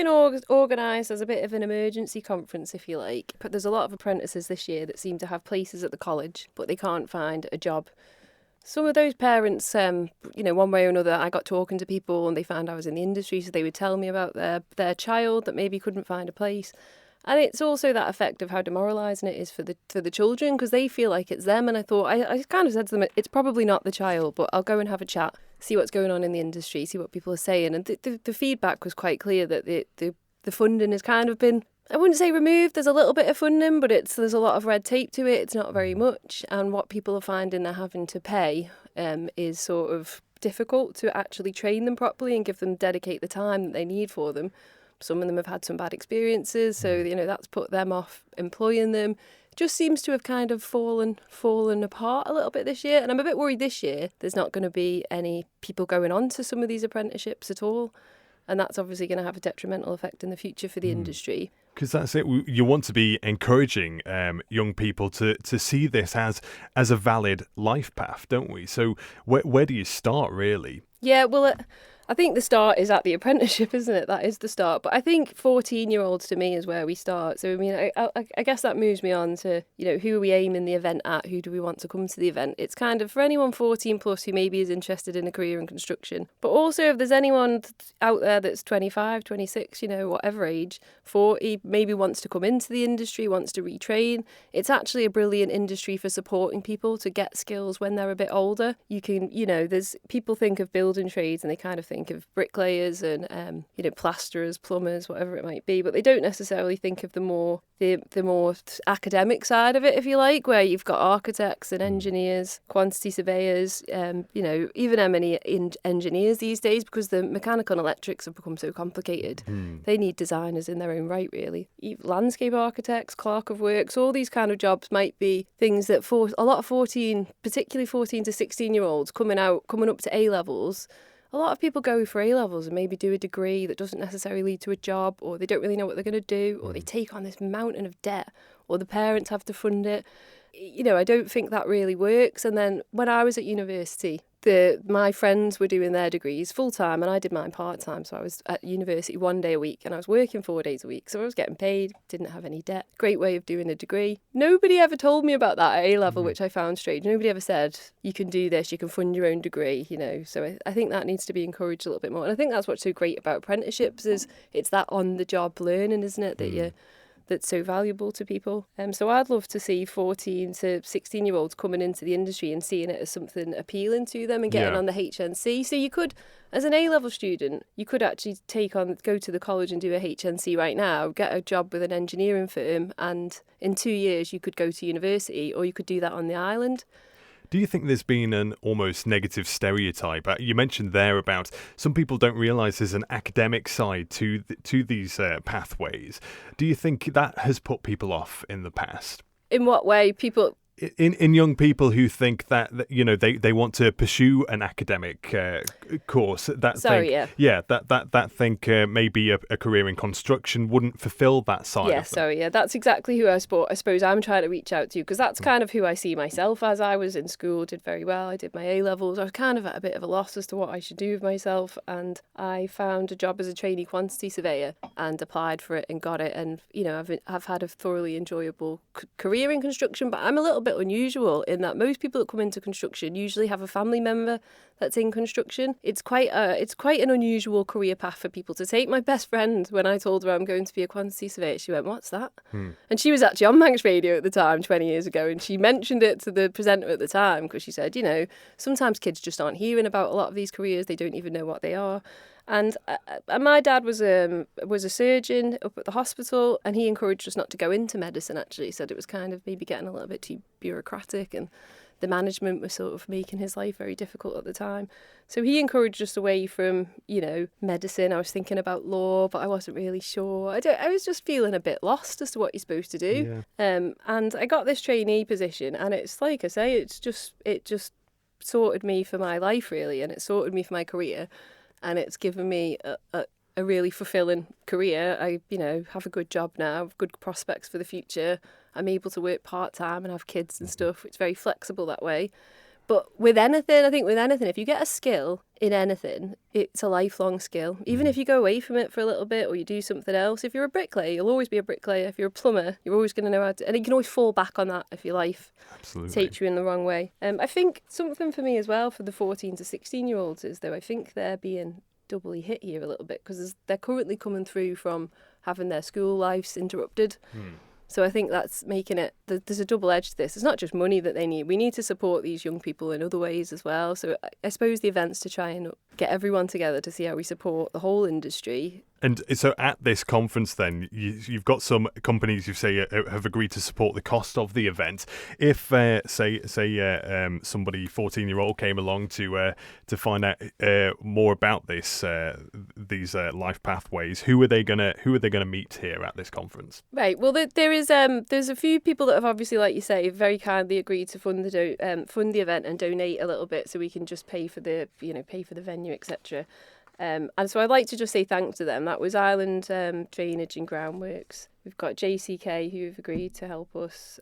being organised as a bit of an emergency conference, if you like. But there's a lot of apprentices this year that seem to have places at the college, but they can't find a job. Some of those parents, one way or another, I got talking to people and they found I was in the industry, so they would tell me about their child that maybe couldn't find a place. And it's also that effect of how demoralising it is for the children, because they feel like it's them. And I thought, I kind of said to them, it's probably not the child, but I'll go and have a chat, see what's going on in the industry, see what people are saying. And the feedback was quite clear that the funding has kind of been, I wouldn't say removed, there's a little bit of funding, but there's a lot of red tape to it. It's not very much. And what people are finding they're having to pay is sort of difficult to actually train them properly and dedicate the time that they need for them. Some of them have had some bad experiences, so that's put them off employing them. It just seems to have kind of fallen apart a little bit this year. And I'm a bit worried this year there's not going to be any people going on to some of these apprenticeships at all. And that's obviously going to have a detrimental effect in the future for the industry. Because that's it. You want to be encouraging young people to see this as a valid life path, don't we? So where do you start, really? Yeah, well, I think the start is at the apprenticeship, isn't it? That is the start. But I think 14-year-olds to me is where we start. So, I mean, I guess that moves me on to, who are we aiming the event at? Who do we want to come to the event? It's kind of for anyone 14 plus who maybe is interested in a career in construction. But also if there's anyone out there that's 25, 26, whatever age, 40, maybe wants to come into the industry, wants to retrain. It's actually a brilliant industry for supporting people to get skills when they're a bit older. You can, there's people think of building trades and they kind of think of bricklayers and plasterers, plumbers, whatever it might be, but they don't necessarily think of the more academic side of it, if you like, where you've got architects and engineers, quantity surveyors, even M&E engineers these days, because the mechanical and electrics have become so complicated. They need designers in their own right, really. Landscape architects, clerk of works, all these kind of jobs might be things that for a lot of particularly 14 to 16-year-olds coming up to A-levels, a lot of people go for A-levels and maybe do a degree that doesn't necessarily lead to a job, or they don't really know what they're going to do, or they take on this mountain of debt, or the parents have to fund it. I don't think that really works. And then when I was at university, my friends were doing their degrees full-time and I did mine part-time. So I was at university 1 day a week and I was working 4 days a week. So I was getting paid, didn't have any debt. Great way of doing a degree. Nobody ever told me about that at A-level, which I found strange. Nobody ever said, you can do this, you can fund your own degree, So I think that needs to be encouraged a little bit more. And I think that's what's so great about apprenticeships is it's that on-the-job learning, isn't it, that's so valuable to people. So I'd love to see 14 to 16-year-olds coming into the industry and seeing it as something appealing to them and getting on the HNC. So you could, as an A-level student, you could actually go to the college and do a HNC right now, get a job with an engineering firm, and in 2 years you could go to university, or you could do that on the island. Do you think there's been an almost negative stereotype? You mentioned there about some people don't realise there's an academic side to these pathways. Do you think that has put people off in the past? In what way? People... In young people who think that they want to pursue an academic course, that think maybe a career in construction wouldn't fulfil that side. That's exactly who I suppose I'm trying to reach out to, because that's kind of who I see myself as. I was in school, did very well, I did my A-levels, I was kind of at a bit of a loss as to what I should do with myself, and I found a job as a trainee quantity surveyor and applied for it and got it, and I've had a thoroughly enjoyable career in construction, but I'm a little bit unusual in that most people that come into construction usually have a family member that's in construction. It's quite an unusual career path for people to take. My best friend, when I told her I'm going to be a quantity surveyor, she went, "What's that?" And she was actually on Manx Radio at the time, 20 years ago, and she mentioned it to the presenter at the time because she said, sometimes kids just aren't hearing about a lot of these careers. They don't even know what they are. And my dad was a surgeon up at the hospital, and he encouraged us not to go into medicine, actually. He said it was kind of maybe getting a little bit too bureaucratic, and the management was sort of making his life very difficult at the time. So he encouraged us away from, medicine. I was thinking about law, but I wasn't really sure. I was just feeling a bit lost as to what you're supposed to do. Yeah. And I got this trainee position, and it's like I say, it just sorted me for my life, really, and it sorted me for my career. And it's given me a really fulfilling career. I, have a good job now, good prospects for the future. I'm able to work part-time and have kids and stuff. It's very flexible that way. But with anything, I think with anything, if you get a skill in anything, it's a lifelong skill. Even if you go away from it for a little bit or you do something else, if you're a bricklayer, you'll always be a bricklayer. If you're a plumber, you're always going to know how to, and you can always fall back on that if your life Absolutely. takes you in the wrong way. I think something for me as well for the 14 to 16-year-olds is, though, I think they're being doubly hit here a little bit because they're currently coming through from having their school lives interrupted. So I think that's making it, there's a double edge to this. It's not just money that they need. We need to support these young people in other ways as well. So I suppose the events to try and get everyone together to see how we support the whole industry. And so at this conference then, you've got some companies you say have agreed to support the cost of the event. If, say somebody 14-year-old came along to find out more about these life pathways, who are they gonna meet here at this conference? Right. Well, there's a few people that have obviously, like you say, very kindly agreed to fund the event and donate a little bit so we can just pay for the venue, etc. And so I'd like to just say thanks to them. That was Island Drainage and Groundworks. We've got JCK who have agreed to help us,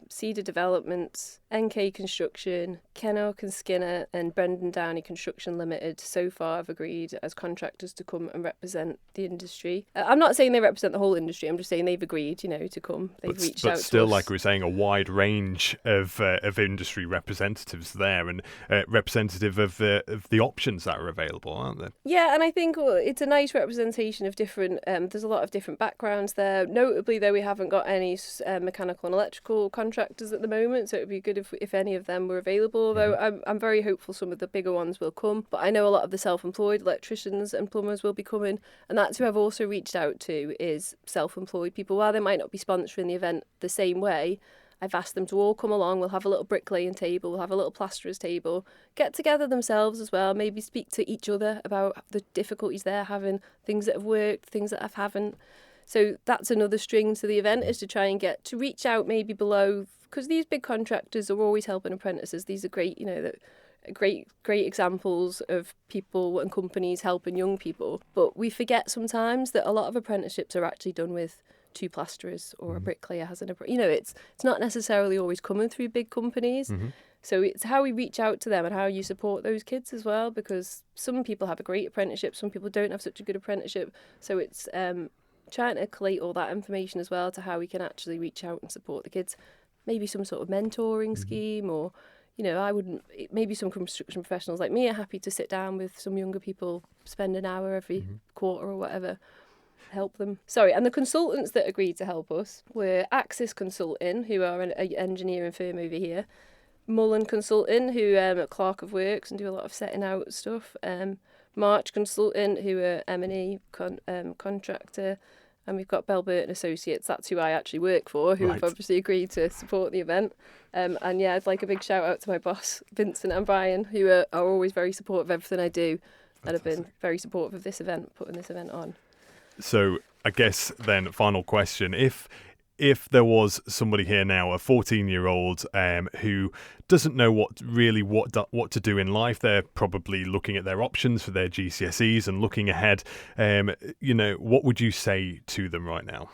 Cedar Developments, NK Construction, Kennock and Skinner and Brendan Downey Construction Limited so far have agreed as contractors to come and represent the industry. I'm not saying they represent the whole industry, I'm just saying they've agreed, to come. They've reached out to us. But still, like we were saying, a wide range of industry representatives there and representative of the options that are available, aren't there? Yeah, and I think it's a nice representation of different, there's a lot of different backgrounds there. Notably, though, we haven't got any mechanical and electrical contractors at the moment, so it would be good if any of them were available, though I'm very hopeful some of the bigger ones will come. But I know a lot of the self-employed electricians and plumbers will be coming, and that's who I've also reached out to is self-employed people. While they might not be sponsoring the event the same way, I've asked them to all come along. We'll have a little bricklaying table, we'll have a little plasterer's table, get together themselves as well, maybe speak to each other about the difficulties they're having, things that have worked, things that haven't. So that's another string to the event, is to try and get to reach out maybe below, because these big contractors are always helping apprentices. These are great, great examples of people and companies helping young people. But we forget sometimes that a lot of apprenticeships are actually done with two plasterers or a bricklayer has it's not necessarily always coming through big companies. So it's how we reach out to them and how you support those kids as well, because some people have a great apprenticeship, some people don't have such a good apprenticeship. So it's trying to collate all that information as well to how we can actually reach out and support the kids. Maybe some sort of mentoring scheme, or maybe some construction professionals like me are happy to sit down with some younger people, spend an hour every quarter or whatever, help them. Sorry, and the consultants that agreed to help us were Axis Consulting, who are an engineering firm over here, Mullen Consulting, who are Clerk of Works and do a lot of setting out stuff, March Consulting, who are M&E contractor, and we've got Bell Burton Associates, that's who I actually work for, who have obviously agreed to support the event. And yeah, I'd like a big shout out to my boss, Vincent and Brian, who are always very supportive of everything I do. Fantastic. And have been very supportive of this event, putting this event on. So I guess then, final question, if there was somebody here now, a 14-year-old who doesn't know what to do in life, they're probably looking at their options for their GCSEs and looking ahead, what would you say to them right now?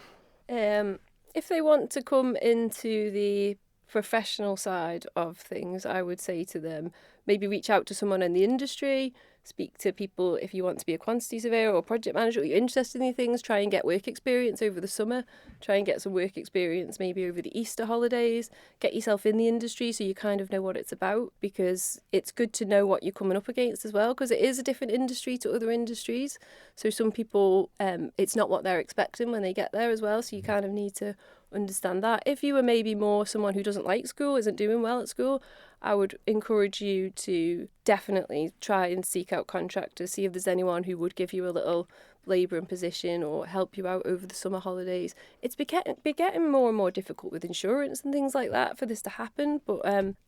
If they want to come into the professional side of things, I would say to them, maybe reach out to someone in the industry, speak to people if you want to be a quantity surveyor or project manager, or you're interested in these things, try and get work experience over the summer, try and get some work experience maybe over the Easter holidays, get yourself in the industry so you kind of know what it's about, because it's good to know what you're coming up against as well, because it is a different industry to other industries. So some people, it's not what they're expecting when they get there as well, so you kind of need to understand that. If you were maybe more someone who doesn't like school, isn't doing well at school, I would encourage you to definitely try and seek out contractors, see if there's anyone who would give you a little labouring position or help you out over the summer holidays. It's getting more and more difficult with insurance and things like that for this to happen. But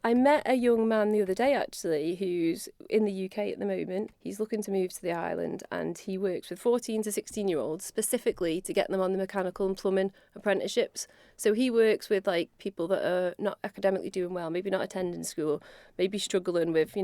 I met a young man the other day actually who's in the UK at the moment. He's looking to move to the island, and he works with 14 to 16-year-olds specifically to get them on the mechanical and plumbing apprenticeships. So he works with people that are not academically doing well, maybe not attending school, maybe struggling with,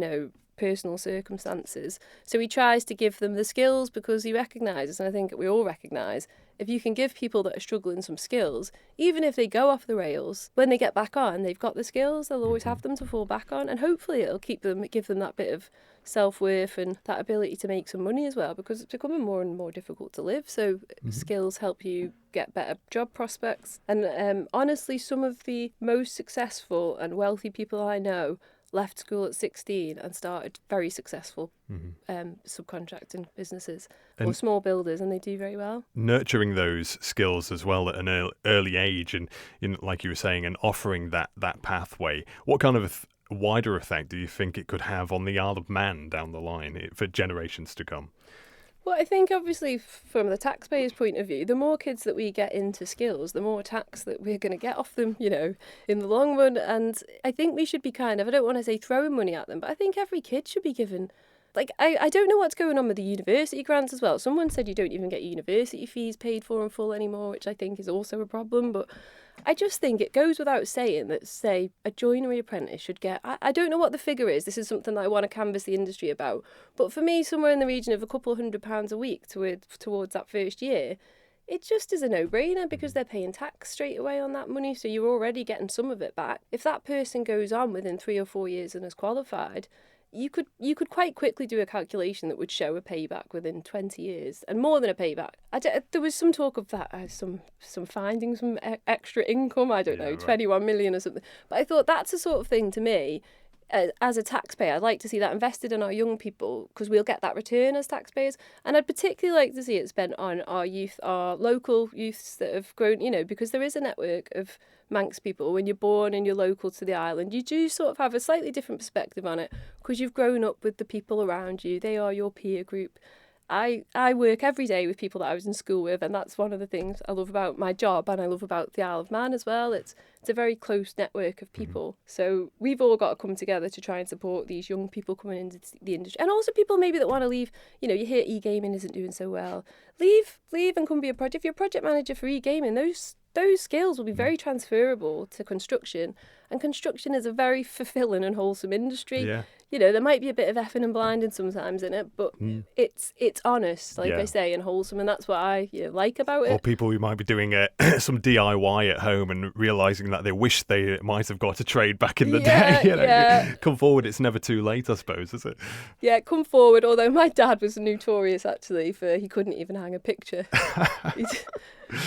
personal circumstances. So he tries to give them the skills because he recognises, and I think we all recognise, if you can give people that are struggling some skills, even if they go off the rails, when they get back on, they've got the skills, they'll always have them to fall back on. And hopefully it'll give them that bit of self-worth and that ability to make some money as well, because it's becoming more and more difficult to live. So skills help you get better job prospects. And honestly, some of the most successful and wealthy people I know left school at 16 and started very successful subcontracting businesses or small builders, and they do very well. Nurturing those skills as well at an early age, and like you were saying, and offering that pathway. What kind of wider effect do you think it could have on the Isle of Man down the line for generations to come? Well, I think obviously from the taxpayer's point of view, the more kids that we get into skills, the more tax that we're going to get off them, in the long run. And I think we should be I don't want to say throwing money at them, but I think every kid should be given, I don't know what's going on with the university grants as well. Someone said you don't even get university fees paid for in full anymore, which I think is also a problem. But I just think it goes without saying that, say, a joinery apprentice should get, I don't know what the figure is, this is something that I want to canvass the industry about, but for me, somewhere in the region of a couple of £100 a week towards that first year, it just is a no-brainer because they're paying tax straight away on that money, so you're already getting some of it back. If that person goes on within 3 or 4 years and is qualified, you could quite quickly do a calculation that would show a payback within 20 years, and more than a payback. There was some talk of that, some findings, some extra income, I don't know, right. 21 million or something. But I thought that's the sort of thing to me, as a taxpayer, I'd like to see that invested in our young people because we'll get that return as taxpayers. And I'd particularly like to see it spent on our youth, our local youths that have grown, because there is a network of Manx people. When you're born and you're local to the island, you do sort of have a slightly different perspective on it because you've grown up with the people around you. They are your peer group. I work every day with people that I was in school with, and that's one of the things I love about my job and I love about the Isle of Man as well. It's a very close network of people. So we've all got to come together to try and support these young people coming into the industry. And also people maybe that want to leave, you hear e-gaming isn't doing so well. Leave and come be a project. If you're a project manager for e-gaming, those skills will be very transferable to construction. And construction is a very fulfilling and wholesome industry. Yeah. There might be a bit of effing and blinding sometimes in it, but it's honest, like I say, and wholesome, and that's what I like about it. Or people who might be doing some DIY at home and realising that they wish they might have got a trade back in the day. Come forward, it's never too late, I suppose, is it? Yeah, come forward, although my dad was notorious, actually, for he couldn't even hang a picture.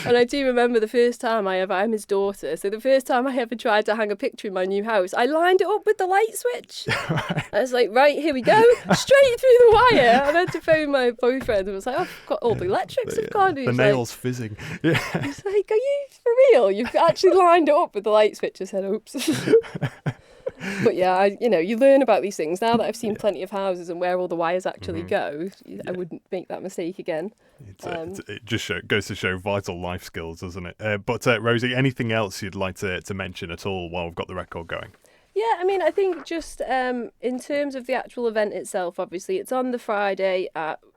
And I do remember the first time I'm his daughter, so the first time I ever tried to hang a picture in my new house, I lined it up with the light switch. Right. I was like, right, here we go, straight through the wire. And I had to phone my boyfriend and was like, I've got all the electrics have gone. The nails fizzing. Yeah. He's like, are you for real? You've actually lined it up with the light switch. I said, oops. But yeah, you learn about these things. Now that I've seen plenty of houses and where all the wires actually go, I wouldn't make that mistake again. It just goes to show vital life skills, doesn't it? But Rosie, anything else you'd like to mention at all while we've got the record going? Yeah, I think just in terms of the actual event itself, obviously, it's on the Friday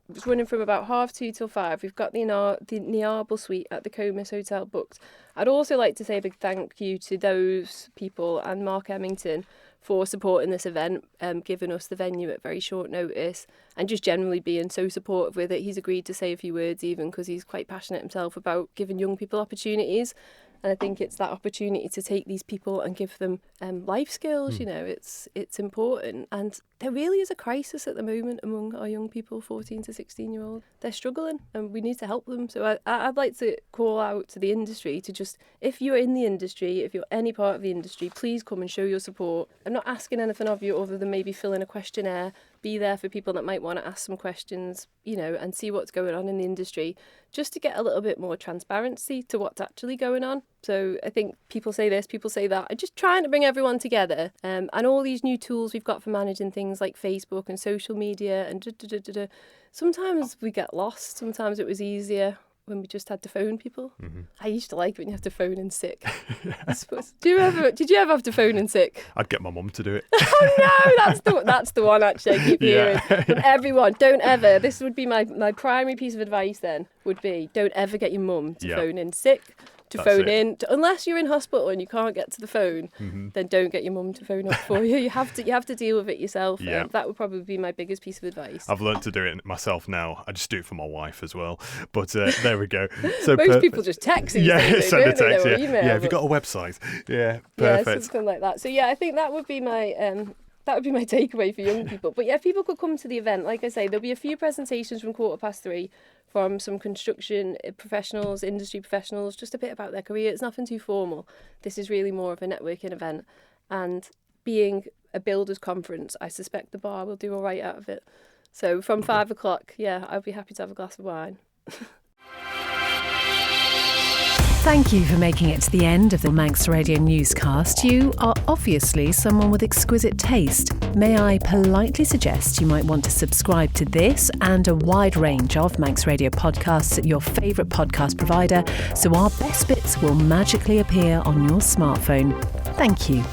it's running from about 2:30 till 5. We've got the Niarble Suite at the Comus Hotel booked. I'd also like to say a big thank you to those people and Mark Emmington for supporting this event, giving us the venue at very short notice and just generally being so supportive with it. He's agreed to say a few words even because he's quite passionate himself about giving young people opportunities. And I think it's that opportunity to take these people and give them life skills, it's important. And there really is a crisis at the moment among our young people, 14 to 16-year-olds. They're struggling and we need to help them. So I'd like to call out to the industry to just, if you're in the industry, if you're any part of the industry, please come and show your support. I'm not asking anything of you other than maybe fill in a questionnaire, be there for people that might want to ask some questions, and see what's going on in the industry, just to get a little bit more transparency to what's actually going on. So I think people say this, people say that. I'm just trying to bring everyone together. And all these new tools we've got for managing things like Facebook and social media and sometimes we get lost. Sometimes it was easier when we just had to phone people. Mm-hmm. I used to like when you have to phone in sick. Did you ever have to phone in sick? I'd get my mum to do it. Oh no, that's the one actually I keep hearing from everyone. Don't ever, this would be my primary piece of advice then, would be don't ever get your mum to phone in sick. to That's phone it. in. Unless you're in hospital and you can't get to the phone, then don't get your mum to phone up for you. You have to deal with it yourself. Yeah. That would probably be my biggest piece of advice. I've learned to do it myself now. I just do it for my wife as well. But there we go. So Most people just text these days, send a don't they, text. or Yeah, email, have you but- got a website? Yeah, Yeah, perfect. something like that. So yeah, I think that would be my takeaway for young people. But yeah, if people could come to the event, like I say, there'll be a few presentations from 3:15 from some construction professionals, industry professionals, just a bit about their career. It's nothing too formal. This is really more of a networking event. And being a builders conference, I suspect the bar will do all right out of it. So from 5:00, yeah, I'd be happy to have a glass of wine. Thank you for making it to the end of the Manx Radio newscast. You are obviously someone with exquisite taste. May I politely suggest you might want to subscribe to this and a wide range of Manx Radio podcasts at your favourite podcast provider, so our best bits will magically appear on your smartphone. Thank you.